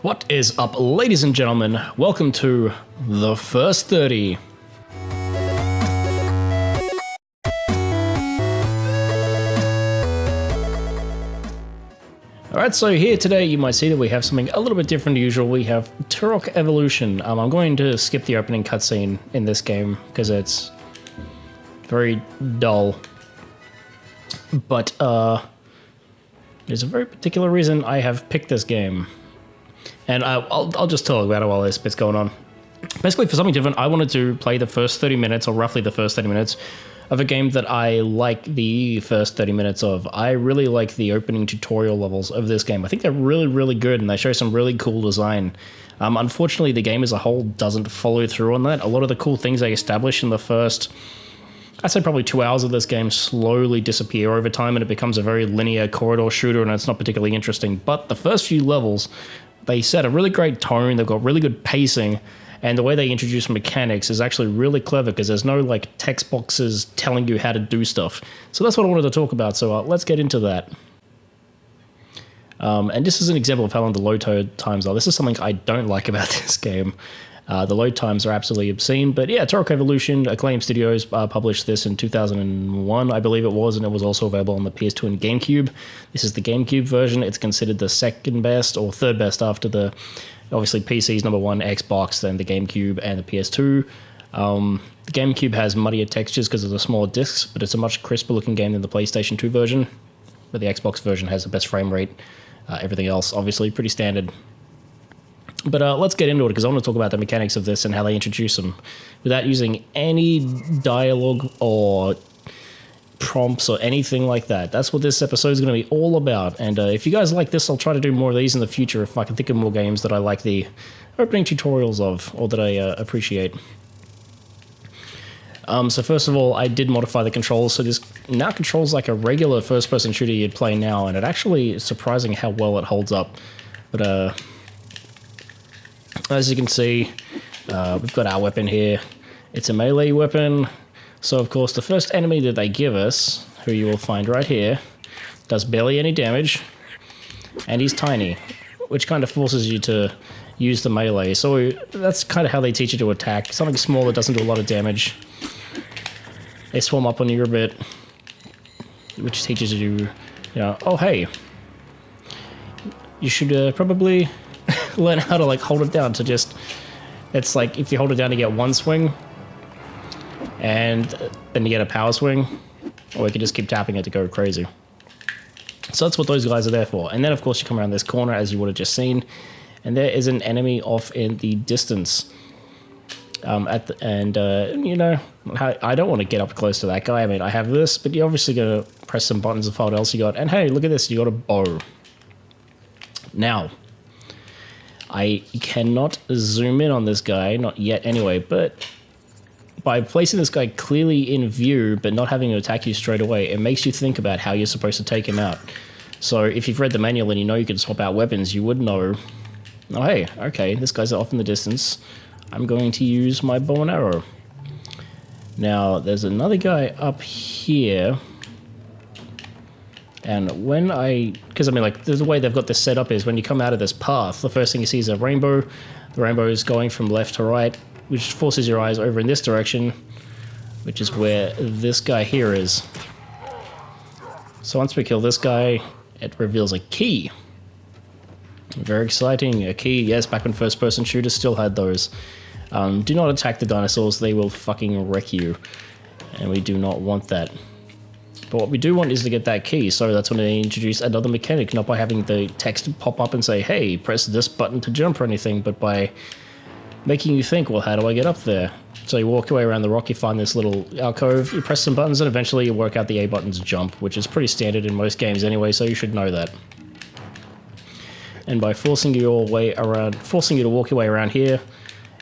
What is up, ladies and gentlemen? Welcome to the First 30. Alright, so here today you might see that we have something a little bit different to usual. We have Turok Evolution. I'm going to skip the opening cutscene in this game because it's very dull. But there's a very particular reason I have picked this game. And I'll just talk about it while this bit's going on. Basically, for something different, I wanted to play the first 30 minutes, or roughly the first 30 minutes, of a game that I like the first 30 minutes of. I really like the opening tutorial levels of this game. I think they're really, really good, and they show some really cool design. Unfortunately, the game as a whole doesn't follow through on that. A lot of the cool things they establish in the first, I'd say probably 2 hours of this game, slowly disappear over time, and it becomes a very linear corridor shooter, and it's not particularly interesting. But the first few levels, they set a really great tone, they've got really good pacing, and the way they introduce mechanics is actually really clever because there's no like text boxes telling you how to do stuff. So that's what I wanted to talk about, so let's get into that. And this is an example of how long the load times are. This is something I don't like about this game. The load times are absolutely obscene, but yeah, Turok Evolution, Acclaim Studios published this in 2001, I believe it was, and it was also available on the PS2 and Gamecube. This is the Gamecube version. It's considered the second best, or third best after the, obviously PC's number one, Xbox, then the Gamecube and the PS2. The Gamecube has muddier textures because of the smaller discs, but it's a much crisper looking game than the PlayStation 2 version, but the Xbox version has the best frame rate. Everything else, obviously, pretty standard. But let's get into it, because I want to talk about the mechanics of this and how they introduce them without using any dialogue or prompts or anything like that. That's what this episode is going to be all about. And if you guys like this, I'll try to do more of these in the future if I can think of more games that I like the opening tutorials of, or that I appreciate. So first of all, I did modify the controls. So this now controls like a regular first-person shooter you'd play now, and it actually is surprising how well it holds up. But as you can see, we've got our weapon here. It's a melee weapon. So of course the first enemy that they give us, who you will find right here, does barely any damage, and he's tiny, which kind of forces you to use the melee. So that's kind of how they teach you to attack. Something small that doesn't do a lot of damage. They swarm up on you a bit, which teaches you, oh hey, you should probably learn how to like hold it down to just, it's like if you hold it down to get one swing and then you get a power swing, or you can just keep tapping it to go crazy. So that's what those guys are there for. And then of course you come around this corner as you would have just seen, and there is an enemy off in the distance. I don't want to get up close to that guy. I mean, I have this, but you're obviously going to press some buttons and find what else you got. And hey, look at this, you got a bow. Now, I cannot zoom in on this guy, not yet anyway, but by placing this guy clearly in view but not having to attack you straight away, it makes you think about how you're supposed to take him out. So if you've read the manual and you know you can swap out weapons, you would know, oh hey, okay, this guy's off in the distance. I'm going to use my bow and arrow. Now, there's another guy up here. And because I mean, like, the way they've got this set up is when you come out of this path, the first thing you see is a rainbow. The rainbow is going from left to right, which forces your eyes over in this direction, which is where this guy here is. So once we kill this guy, it reveals a key. Very exciting. A key, yes, back when first-person shooters still had those. Do not attack the dinosaurs, they will fucking wreck you. And we do not want that. But what we do want is to get that key, so that's when they introduce another mechanic, not by having the text pop up and say, hey, press this button to jump or anything, but by making you think, well, how do I get up there? So you walk your way around the rock, you find this little alcove, you press some buttons, and eventually you work out the A button to jump, which is pretty standard in most games anyway, so you should know that. And by forcing you to walk your way around here,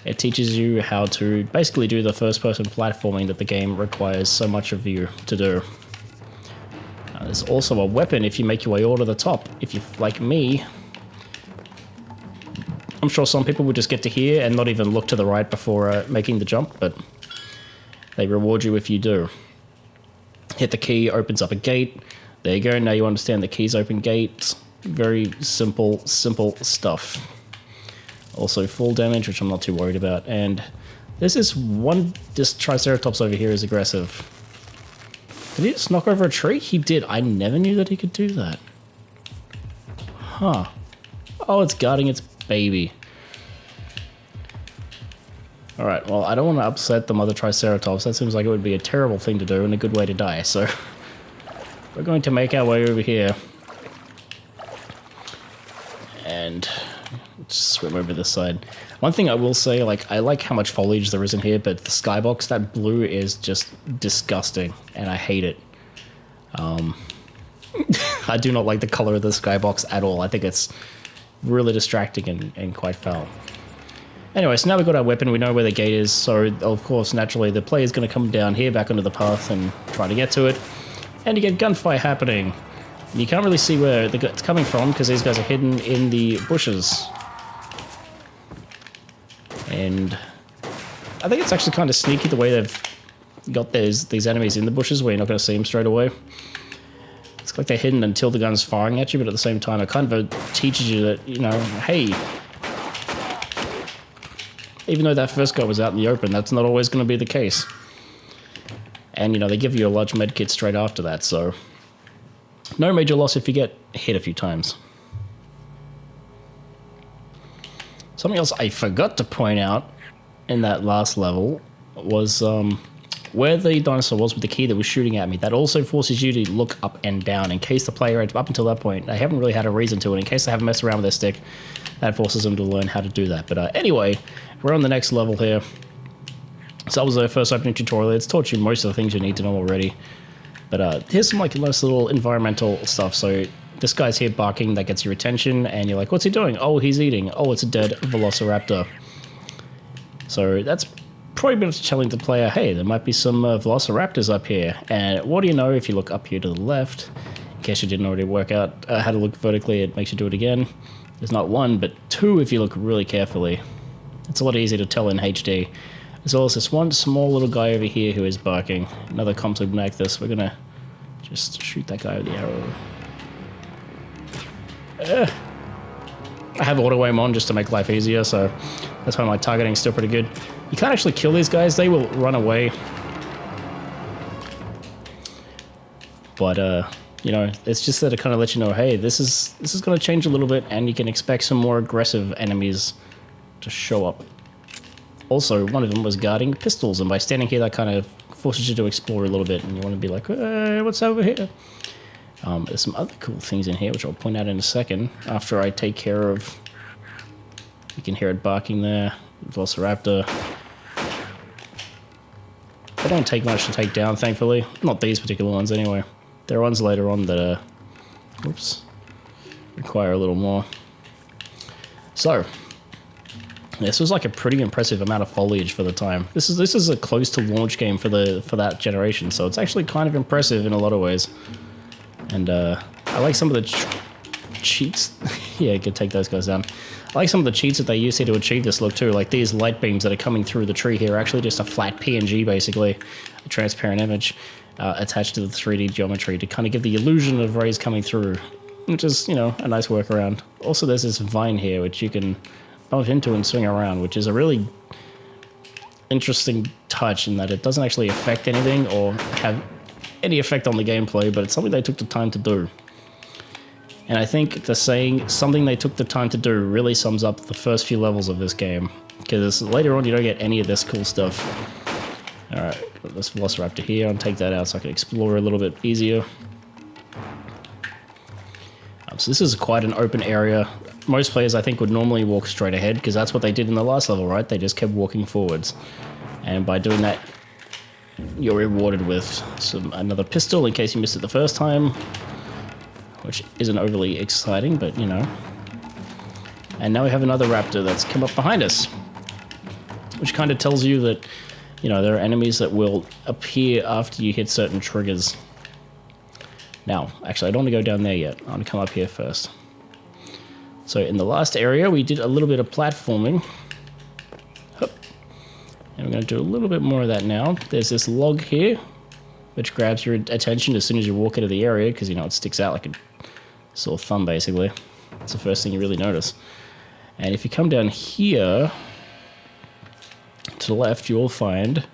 it teaches you how to basically do the first-person platforming that the game requires so much of you to do. There's also a weapon if you make your way all to the top. If you're like me, I'm sure some people would just get to here and not even look to the right before making the jump, but they reward you if you do. Hit the key, opens up a gate. There you go, now you understand the keys open gates. Very simple stuff. Also full damage, which I'm not too worried about. And there's this Triceratops over here is aggressive. Did he just knock over a tree? He did. I never knew that he could do that. Huh. Oh, it's guarding its baby. Alright, well, I don't want to upset the mother Triceratops. That seems like it would be a terrible thing to do and a good way to die, so... We're going to make our way over here. And... just swim over this side. One thing I will say, like, I like how much foliage there is in here, but the skybox, that blue is just disgusting, and I hate it. I do not like the color of the skybox at all. I think it's really distracting and quite foul. Anyway, so now we've got our weapon, we know where the gate is, so of course, naturally, the player's going to come down here, back onto the path, and try to get to it. And you get gunfire happening. You can't really see where it's coming from, because these guys are hidden in the bushes. And I think it's actually kind of sneaky the way they've got these enemies in the bushes where you're not going to see them straight away. It's like they're hidden until the gun's firing at you, but at the same time it kind of teaches you that, you know, hey, even though that first guy was out in the open, that's not always going to be the case. And, you know, they give you a large medkit straight after that, so no major loss if you get hit a few times. Something else I forgot to point out in that last level was where the dinosaur was with the key that was shooting at me. That also forces you to look up and down in case the player, up until that point, they haven't really had a reason to, and in case they haven't messed around with their stick, that forces them to learn how to do that. But anyway, we're on the next level here. So that was the first opening tutorial. It's taught you most of the things you need to know already. But here's some like nice little environmental stuff. So this guy's here barking, that gets your attention, and you're like, what's he doing? Oh, he's eating. Oh, it's a dead velociraptor. So that's probably been telling the player, hey, there might be some velociraptors up here. And what do you know, if you look up here to the left, in case you didn't already work out how to look vertically, it makes you do it again. There's not one, but two if you look really carefully. It's a lot easier to tell in HD. As well as this one small little guy over here who is barking. Another Compsognathus. We're gonna just shoot that guy with the arrow. I have auto aim on just to make life easier, so that's why my targeting is still pretty good. You can't actually kill these guys, they will run away. But you know, it's just that to kind of let you know, hey, this is going to change a little bit, and you can expect some more aggressive enemies to show up. Also, one of them was guarding pistols, and by standing here, that kind of forces you to explore a little bit, and you want to be like, hey, what's over here? There's some other cool things in here, which I'll point out in a second, after I take care of... You can hear it barking there, Velociraptor. They don't take much to take down, thankfully. Not these particular ones, anyway. There are ones later on that, whoops, require a little more. So... this was like a pretty impressive amount of foliage for the time. This is a close to launch game for that generation, so it's actually kind of impressive in a lot of ways. And I like some of the cheats. Yeah, you could take those guys down. I like some of the cheats that they use here to achieve this look too. Like these light beams that are coming through the tree here are actually just a flat PNG, basically, a transparent image attached to the 3D geometry to kind of give the illusion of rays coming through, which is, you know, a nice workaround. Also, there's this vine here which you can bump into and swing around, which is a really interesting touch in that it doesn't actually affect anything or have any effect on the gameplay, but it's something they took the time to do. And I think the saying, something they took the time to do, really sums up the first few levels of this game, because later on you don't get any of this cool stuff. Alright, got this Velociraptor here, I'll take that out so I can explore a little bit easier. So this is quite an open area. Most players, I think, would normally walk straight ahead, because that's what they did in the last level, right? They just kept walking forwards. And by doing that, you're rewarded with another pistol in case you missed it the first time, which isn't overly exciting, but, you know. And now we have another raptor that's come up behind us, which kind of tells you that, you know, there are enemies that will appear after you hit certain triggers. Now, actually, I don't want to go down there yet. I want to come up here first. So in the last area, we did a little bit of platforming. Hup. And we're going to do a little bit more of that now. There's this log here, which grabs your attention as soon as you walk into the area, because, you know, it sticks out like a sore thumb, basically. It's the first thing you really notice. And if you come down here to the left, you'll find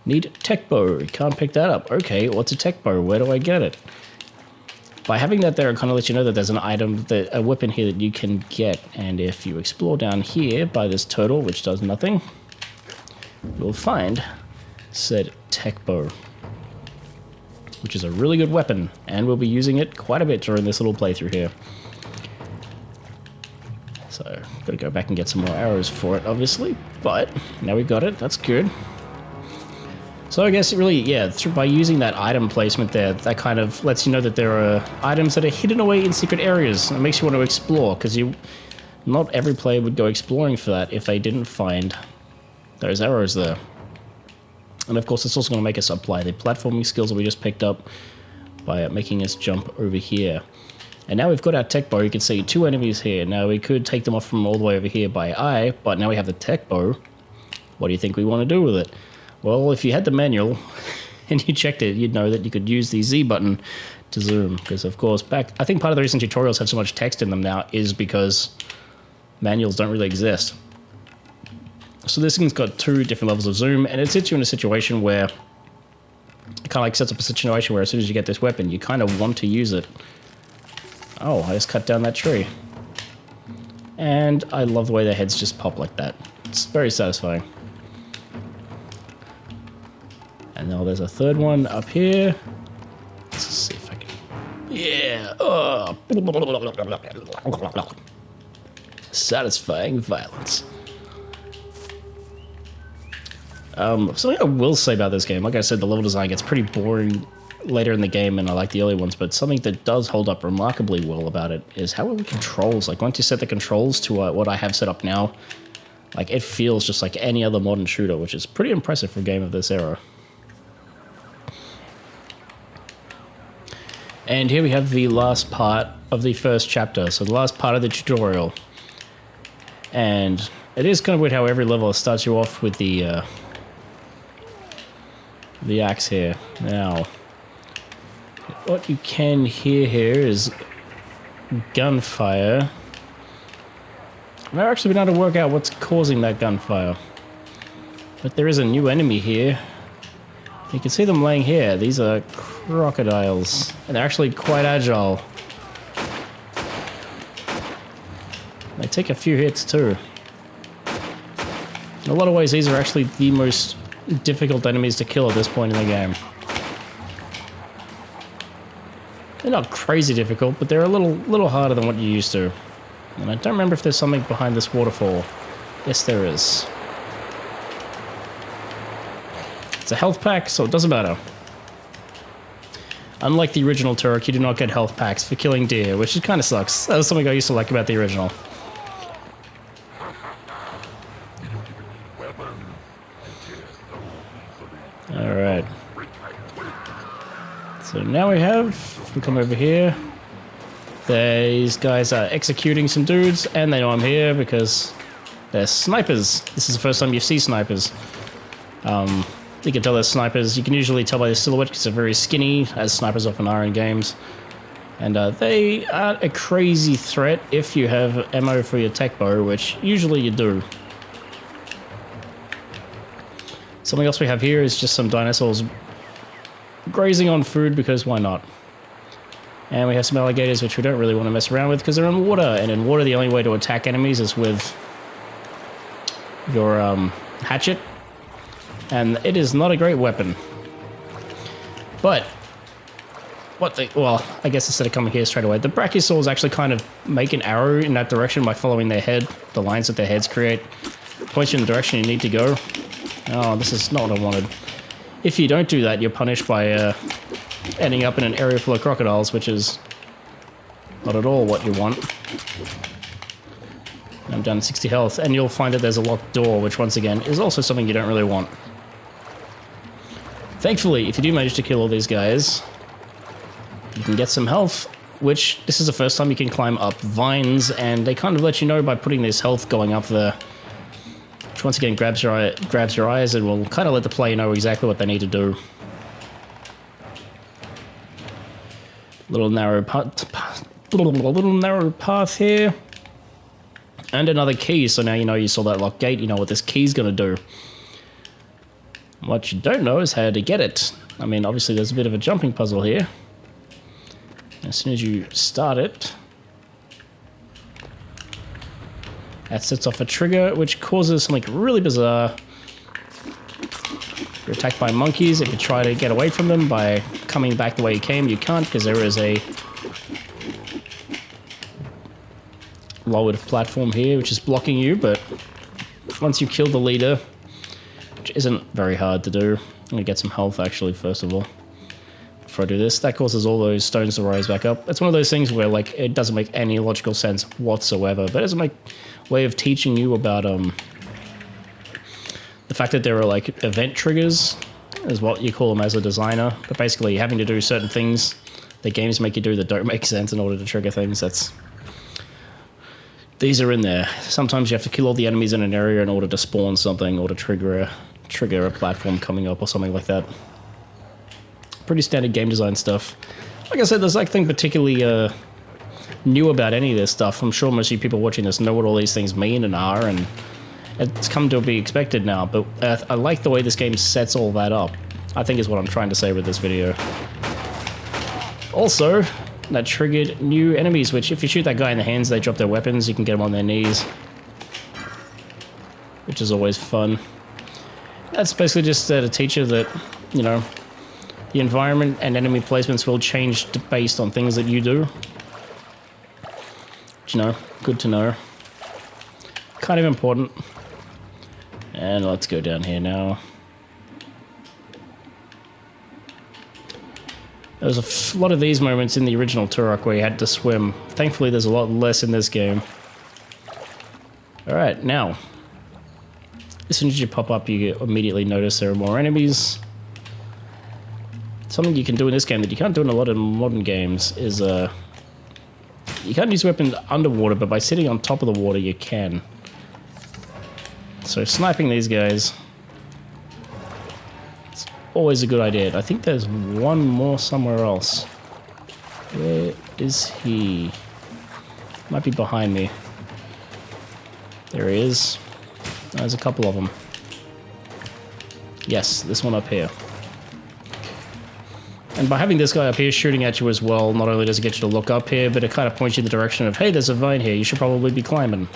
need tech bow. You can't pick that up. Okay, what's a tech bow? Where do I get it? By having that there, it kind of lets you know that there's an item, a weapon here that you can get. And if you explore down here by this turtle, which does nothing, you'll find said tech bow, which is a really good weapon, and we'll be using it quite a bit during this little playthrough here. So, gotta go back and get some more arrows for it, obviously, but now we've got it, that's good. So I guess it really, yeah, by using that item placement there, that kind of lets you know that there are items that are hidden away in secret areas. It makes you want to explore, because not every player would go exploring for that if they didn't find those arrows there. And of course, it's also going to make us apply the platforming skills that we just picked up by making us jump over here. And now we've got our tech bow. You can see 2 enemies here. Now we could take them off from all the way over here by eye, but now we have the tech bow. What do you think we want to do with it? Well, if you had the manual and you checked it, you'd know that you could use the Z button to zoom. Because, of course, I think part of the reason tutorials have so much text in them now is because manuals don't really exist. So this thing's got 2 different levels of zoom, and it sits you in a situation where it kind of like sets up a situation where as soon as you get this weapon, you kind of want to use it. Oh, I just cut down that tree. And I love the way their heads just pop like that. It's very satisfying. And now there's a 3rd one up here. Let's see if I can... Yeah! Oh. Satisfying violence. Something I will say about this game, like I said, the level design gets pretty boring later in the game, and I like the early ones, but something that does hold up remarkably well about it is how are the controls. Like, once you set the controls to what I have set up now, like, it feels just like any other modern shooter, which is pretty impressive for a game of this era. And here we have the last part of the first chapter, so the last part of the tutorial. And it is kind of weird how every level starts you off with the axe here. Now, what you can hear here is gunfire. I've never actually been able to work out what's causing that gunfire. But there is a new enemy here. You can see them laying here. These are crocodiles, and they're actually quite agile. They take a few hits too. In a lot of ways, these are actually the most difficult enemies to kill at this point in the game. They're not crazy difficult, but they're a little harder than what you're used to. And I don't remember if there's something behind this waterfall. Yes, there is. It's a health pack, so it doesn't matter. Unlike the original Turok, you do not get health packs for killing deer, which kind of sucks. That was something I used to like about the original. Alright. So now if we come over here, these guys are executing some dudes, and they know I'm here because they're snipers. This is the first time you see snipers. You can tell they're snipers. You can usually tell by the silhouette because they're very skinny, as snipers often are in games. And they aren't a crazy threat if you have ammo for your tech bow, which usually you do. Something else we have here is just some dinosaurs grazing on food, because why not? And we have some alligators, which we don't really want to mess around with because they're in water. And in water, the only way to attack enemies is with your hatchet. And it is not a great weapon. But well, I guess instead of coming here straight away, the brachiosaurs actually kind of make an arrow in that direction by following their head. The lines that their heads create points you in the direction you need to go. Oh, this is not what I wanted. If you don't do that, you're punished by ending up in an area full of crocodiles, which is not at all what you want. I'm down to 60 health, and you'll find that there's a locked door, which once again is also something you don't really want. Thankfully, if you do manage to kill all these guys, you can get some health, which this is the first time you can climb up vines, and they kind of let you know by putting this health going up there, which once again grabs your eyes and will kind of let the player know exactly what they need to do. Little narrow path here. And another key, so now you know you saw that locked gate, you know what this key's gonna do. What you don't know is how to get it. I mean, obviously there's a bit of a jumping puzzle here. As soon as you start it, that sets off a trigger, which causes something really bizarre. You're attacked by monkeys. If you try to get away from them by coming back the way you came, you can't, because there is a lowered platform here, which is blocking you, but once you kill the leader, which isn't very hard to do, I'm gonna get some health actually, first of all, before I do this. That causes all those stones to rise back up. It's one of those things where, like, it doesn't make any logical sense whatsoever, but it's a way of teaching you about, the fact that there are, like, event triggers, is what you call them as a designer, but basically having to do certain things that games make you do that don't make sense in order to trigger things. These are in there. Sometimes you have to kill all the enemies in an area in order to spawn something or to trigger a platform coming up or something like that. Pretty standard game design stuff. Like I said, there's nothing particularly new about any of this stuff. I'm sure most of you people watching this know what all these things mean and are, and it's come to be expected now, but I like the way this game sets all that up, I think is what I'm trying to say with this video. Also, that triggered new enemies, which if you shoot that guy in the hands, they drop their weapons, you can get them on their knees, which is always fun. That's basically just to teach you that, you know, the environment and enemy placements will change based on things that you do. Which, you know, good to know. Kind of important. And let's go down here now. There was a lot of these moments in the original Turok where you had to swim. Thankfully, there's a lot less in this game. Alright, now. As soon as you pop up, you immediately notice there are more enemies. Something you can do in this game that you can't do in a lot of modern games is, you can't use weapons underwater, but by sitting on top of the water, you can. So sniping these guys, it's always a good idea. I think there's one more somewhere else. Where is he? Might be behind me. There he is. There's a couple of them. Yes, this one up here. And by having this guy up here shooting at you as well, not only does it get you to look up here, but it kind of points you in the direction of, hey, there's a vine here, you should probably be climbing.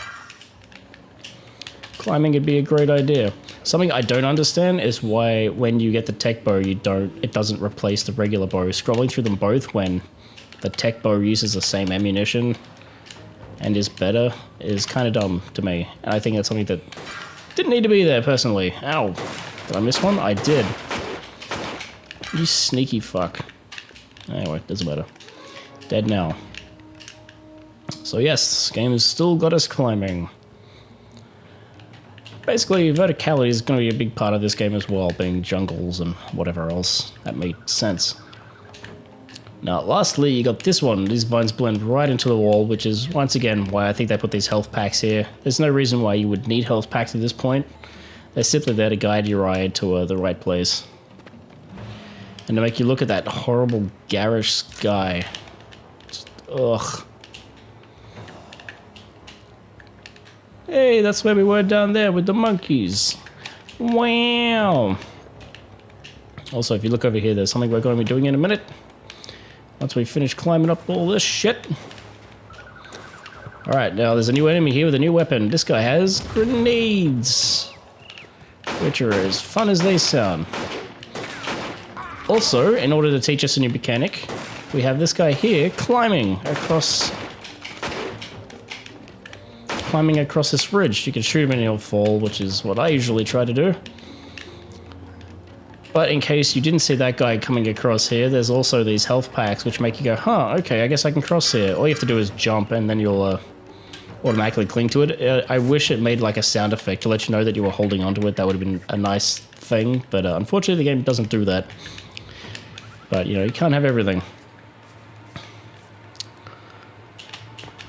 Climbing would be a great idea. Something I don't understand is why when you get the tech bow, it doesn't replace the regular bow. Scrolling through them both when the tech bow uses the same ammunition and is better is kind of dumb to me. And I think that's something that didn't need to be there, personally. Ow. Did I miss one? I did. You sneaky fuck. Anyway, doesn't matter. Dead now. So yes, this game has still got us climbing. Basically, verticality is going to be a big part of this game as well, being jungles and whatever else. That makes sense. Now, lastly, you got this one. These vines blend right into the wall, which is, once again, why I think they put these health packs here. There's no reason why you would need health packs at this point. They're simply there to guide your ride to the right place. And to make you look at that horrible, garish sky. Just, ugh. Hey, that's where we were down there with the monkeys. Wow. Also, if you look over here, there's something we're going to be doing in a minute. Once we finish climbing up all this shit. Alright, now there's a new enemy here with a new weapon. This guy has grenades. Which are as fun as they sound. Also, in order to teach us a new mechanic, we have this guy here climbing across this ridge. You can shoot him and he'll fall, which is what I usually try to do. But in case you didn't see that guy coming across here, there's also these health packs which make you go, huh, okay, I guess I can cross here. All you have to do is jump and then you'll automatically cling to it. I wish it made like a sound effect to let you know that you were holding onto it. That would have been a nice thing, but unfortunately the game doesn't do that. But, you know, you can't have everything.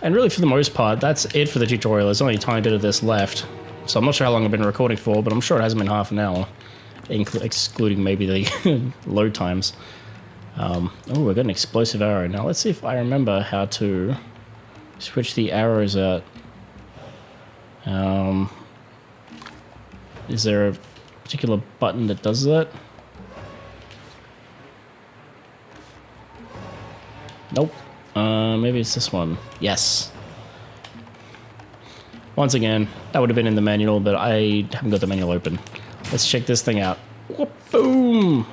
And really, for the most part, that's it for the tutorial. There's only a tiny bit of this left. So I'm not sure how long I've been recording for, but I'm sure it hasn't been half an hour. Excluding maybe the load times. Oh, we've got an explosive arrow. Now, let's see if I remember how to switch the arrows out. Is there a particular button that does that? Nope. Maybe it's this one. Yes. Once again, that would have been in the manual, but I haven't got the manual open. Let's check this thing out. Whoop, boom!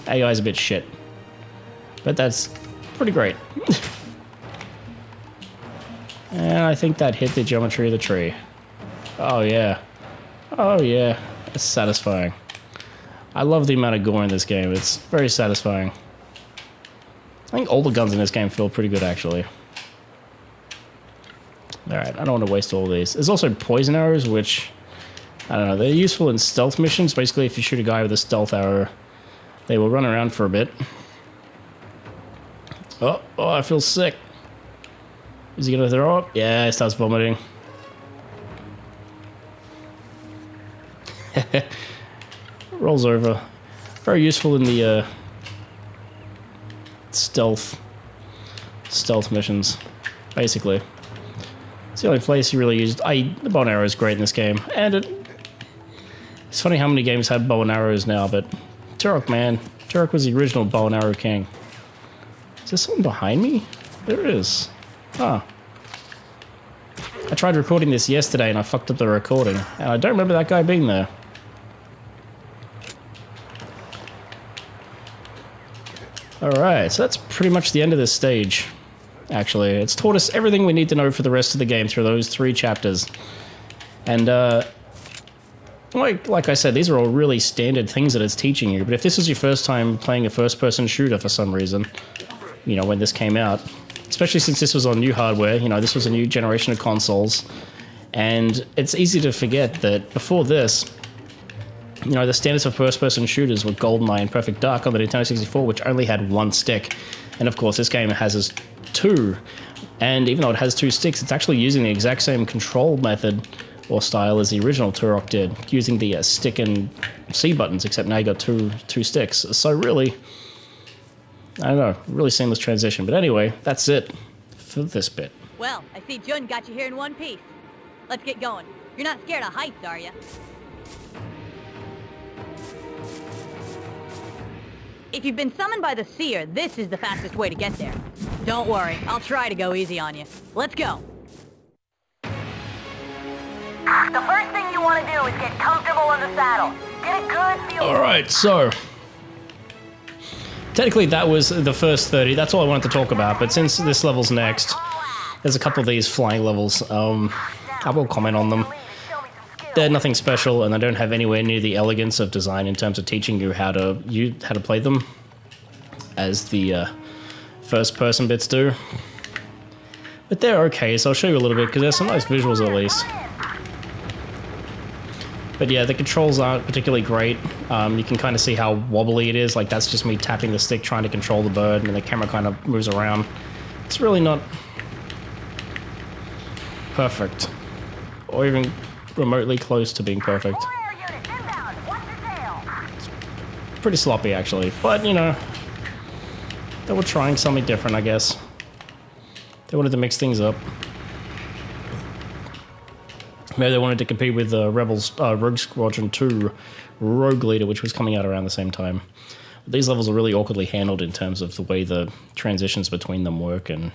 AI's a bit shit. But that's pretty great. And I think that hit the geometry of the tree. Oh yeah. Oh yeah. It's satisfying. I love the amount of gore in this game. It's very satisfying. I think all the guns in this game feel pretty good, actually. Alright, I don't want to waste all these. There's also poison arrows, which, I don't know, they're useful in stealth missions. Basically, if you shoot a guy with a stealth arrow, they will run around for a bit. Oh, I feel sick. Is he gonna throw up? Yeah, he starts vomiting. Rolls over. Very useful in the stealth missions, basically. It's the only place you really used. The bow and arrow is great in this game, and it's funny how many games have bow and arrows now. But Turok, man, Turok was the original bow and arrow king. Is there someone behind me? There is. Huh. I tried recording this yesterday and I fucked up the recording, and I don't remember that guy being there. Alright, so that's pretty much the end of this stage, actually. It's taught us everything we need to know for the rest of the game through those 3 chapters. And, like I said, these are all really standard things that it's teaching you, but if this is your first time playing a first-person shooter for some reason, you know, when this came out, especially since this was on new hardware, you know, this was a new generation of consoles, and it's easy to forget that before this, you know, the standards for first-person shooters were GoldenEye and Perfect Dark on the Nintendo 64, which only had 1 stick. And of course, this game has 2. And even though it has 2 sticks, it's actually using the exact same control method or style as the original Turok did, using the stick and C buttons, except now you got two sticks. So really, I don't know, really seamless transition. But anyway, that's it for this bit. Well, I see Jun got you here in one piece. Let's get going. You're not scared of heights, are you? If you've been summoned by the Seer, this is the fastest way to get there. Don't worry, I'll try to go easy on you. Let's go. The first thing you want to do is get comfortable in the saddle. Get a good feel. Alright, so technically that was the first 30. That's all I wanted to talk about, but since this level's next, there's a couple of these flying levels. I will comment on them. They're nothing special, and they don't have anywhere near the elegance of design in terms of teaching you how to play them, as the first-person bits do. But they're okay, so I'll show you a little bit, because there's some nice visuals at least. But yeah, the controls aren't particularly great. You can kind of see how wobbly it is. Like, that's just me tapping the stick trying to control the bird, and the camera kind of moves around. It's really not perfect, or even remotely close to being perfect. It's pretty sloppy, actually. But, you know, they were trying something different, I guess. They wanted to mix things up. Maybe they wanted to compete with Rogue Squadron 2 Rogue Leader, which was coming out around the same time. But these levels are really awkwardly handled in terms of the way the transitions between them work, and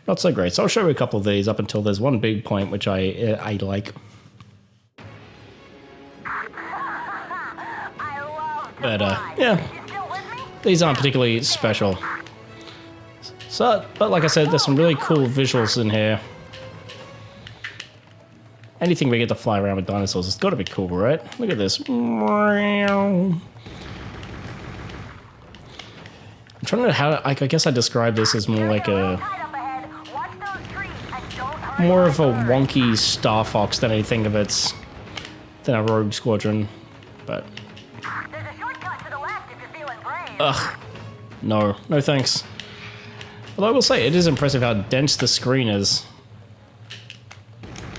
not so great. So I'll show you a couple of these up until there's one big point which I like. But yeah, these aren't particularly special. So, but like I said, there's some really cool visuals in here. Anything we get to fly around with dinosaurs, it's got to be cool, right? Look at this. I'm trying to know how. I guess I describe this as more like more of a wonky Star Fox than anything of its than a Rogue Squadron, but ugh, no thanks. Although I will say it is impressive how dense the screen is.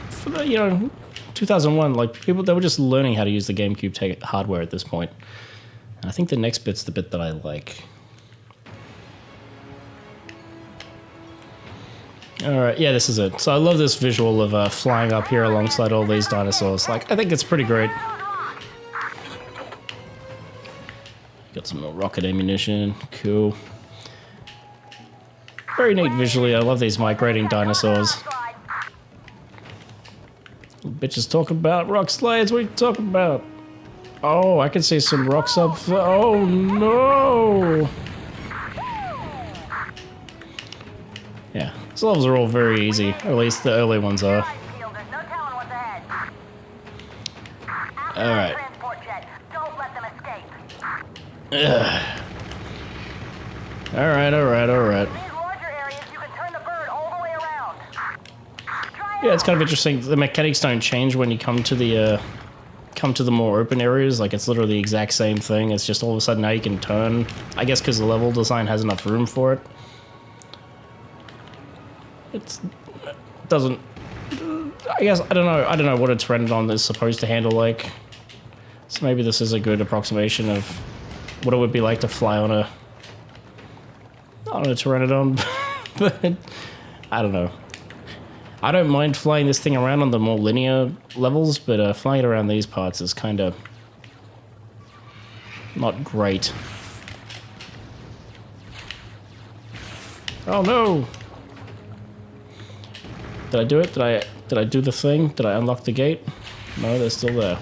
For the, you know, 2001, like people, they were just learning how to use the Gamecube hardware at this point. And I think the next bit's the bit that I like. Alright, yeah, this is it. So I love this visual of flying up here alongside all these dinosaurs. Like, I think it's pretty great. Got some more rocket ammunition. Cool. Very neat visually. I love these migrating dinosaurs. Bitches talking about rock slides. What are you talking about? Oh, I can see some rocks up there. Oh, no! Yeah, these levels are all very easy. Or at least the early ones are. Alright. Alright. Yeah, it's kind of interesting. The mechanics don't change when you come to the more open areas. Like, it's literally the exact same thing. It's just all of a sudden now you can turn. I guess because the level design has enough room for it. It doesn't. I guess I don't know what it's rendered on is supposed to handle like. So maybe this is a good approximation of what it would be like to fly on a Pteranodon. But I don't know. I don't mind flying this thing around on the more linear levels, but flying it around these parts is kind of not great. Oh no! Did I do it? Did I do the thing? Did I unlock the gate? No, they're still there.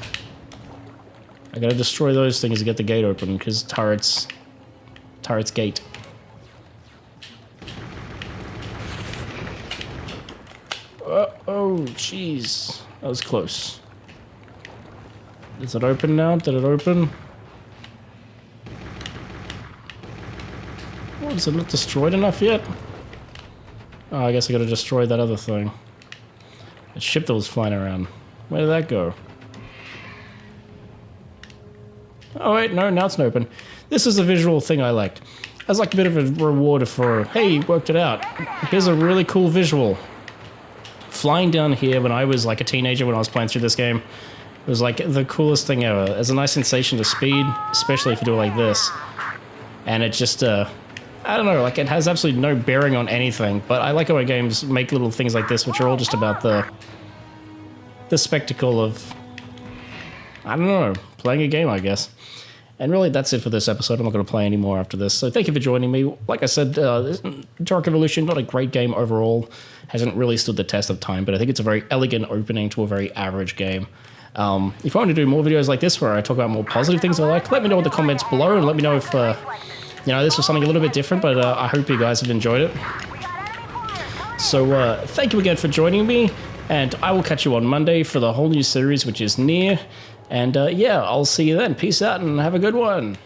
I gotta destroy those things to get the gate open, because turret's gate. Oh, jeez. That was close. Is it open now? Did it open? Oh, is it not destroyed enough yet? Oh, I guess I gotta destroy that other thing. The ship that was flying around. Where did that go? Oh wait, no, now it's not open. This is a visual thing I liked. As like a bit of a reward for, hey, you worked it out. Here's a really cool visual. Flying down here when I was like a teenager when I was playing through this game, it was like the coolest thing ever. There's a nice sensation to speed, especially if you do it like this. And it just, I don't know, like it has absolutely no bearing on anything, but I like how games make little things like this, which are all just about the spectacle of, I don't know, playing a game, I guess. And really, that's it for this episode. I'm not going to play any more after this. So thank you for joining me. Like I said, Turok Evolution, not a great game overall. Hasn't really stood the test of time, but I think it's a very elegant opening to a very average game. If you want to do more videos like this where I talk about more positive things I like, let me know in the comments below and let me know if this was something a little bit different, but I hope you guys have enjoyed it. So thank you again for joining me, and I will catch you on Monday for the whole new series, which is Near. And yeah, I'll see you then. Peace out and have a good one.